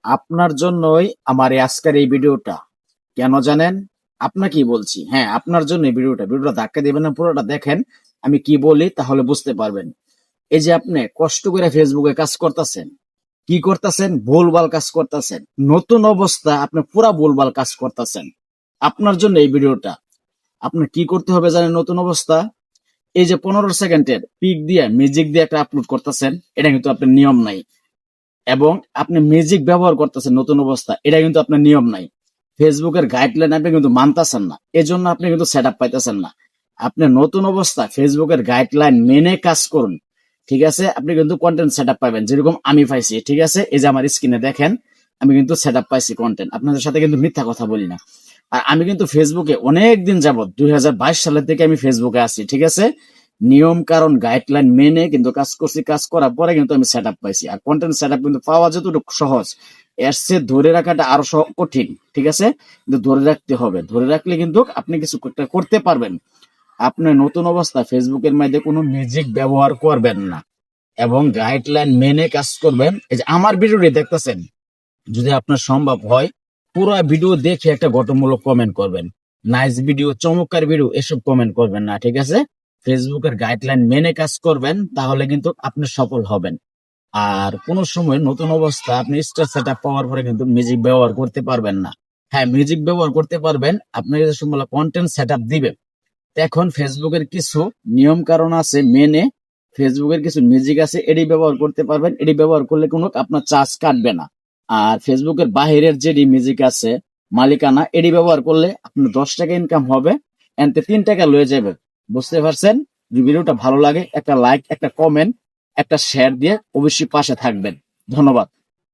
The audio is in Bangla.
আপনার জন্যই আমার এই আজকের এই ভিডিওটা। কেন জানেন? আপনাকেই বলছি। হ্যাঁ, আপনার জন্য এই ভিডিওটা ধাক্কা দিবেন না, পুরোটা দেখেন। আমি কি বলি তাহলে বুঝতে পারবেন। এই যে আপনি কষ্ট করে ফেসবুকে কাজ করতেছেন, কি করতেছেন? ভুলভাল কাজ করতেছেন। নতুন অবস্থা আপনি পুরা ভুলভাল কাজ করতেছেন। আপনার জন্য এই ভিডিওটা। আপনার কি করতে হবে জানেন? নতুন অবস্থা, এই যে 15 সেকেন্ডের পিক দিয়ে মিউজিক দিয়ে একটা আপলোড করতেছেন, এটা কিন্তু আপনার নিয়ম নাই। এবং আপনি মিউজিক ব্যবহার করতেছেন নতুন অবস্থা, এটা কিন্তু আপনার নিয়ম নাই। ফেসবুকের গাইডলাইন আপনি কিন্তু মানতেছেন না, এজন্য আপনি কিন্তু সেট আপ পাইতেছেন না। আপনি নতুন অবস্থা ফেসবুকের গাইডলাইন মেনে কাজ করুন, ঠিক আছে? আপনি কিন্তু কন্টেন্ট সেট আপ পাবেন, যেরকম আমি পাইছি, ঠিক আছে? এই যে আমার স্ক্রিনে দেখেন, আমি কিন্তু সেট আপ পাইছি কন্টেন্ট। আপনাদের সাথে কিন্তু মিথ্যা কথা বলি না। আর আমি কিন্তু ফেসবুকে অনেক দিন যাবত 2022 সালের থেকে আমি ফেসবুকে আছি, ঠিক আছে? নিয়ম কারণ গাইডলাইন মেনে কিন্তু কাজ করছি, কাজ করার পরে কিন্তু আমি সেট আপ পাইছি। আর কন্টেন্ট সেট আপ কিন্তু পাওয়া যতটুকু সহজ, এর চেয়ে ধরে রাখাটা আরো কঠিন, ঠিক আছে? কিন্তু ধরে রাখতে হবে, ধরে রাখলে কিন্তু আপনি কিছু করতে পারবেন। আপনি নতুন অবস্থা ফেসবুকের মধ্যে কোনো মিউজিক ব্যবহার করবেন না এবং গাইডলাইন মেনে কাজ করবেন। এই যে আমার ভিডিওটি দেখতেছেন, যদি আপনার সম্ভব হয় পুরো ভিডিও দেখে একটা গঠনমূলক কমেন্ট করবেন। নাইস ভিডিও, চমৎকার ভিডিও, এসব কমেন্ট করবেন না, ঠিক আছে? ফেসবুকের গাইডলাইন মেনে কাজ করবেন, তাহলে কিন্তু আপনি সফল হবেন। আর কোন সময় নতুন অবস্থা আপনি স্টার সেট আপ পাওয়ার পরে কিন্তু মিউজিক ব্যবহার করতে পারবেন না। হ্যাঁ, মিউজিক ব্যবহার করতে পারবেন, আপনাকে যে সময় কন্টেন্ট সেট আপ দিবে। তো এখন ফেসবুকের কিছু নিয়ম কারণ আছে মেনে, ফেসবুকের কিছু মিউজিক আছে, এটি ব্যবহার করতে পারবেন। এটি ব্যবহার করলে কোনো আপনার চার্জ কাটবে না। আর ফেসবুকের বাহিরের যে মিউজিক আছে মালিকানা, এটি ব্যবহার করলে আপনার 10 টাকা ইনকাম হবে, এনতে 3 টাকা লয়ে যাবে। বুঝতে পারছেন? যদি ভিডিওটা ভালো লাগে, একটা লাইক, একটা কমেন্ট, একটা শেয়ার দিয়ে অবশ্যই পাশে থাকবেন। ধন্যবাদ।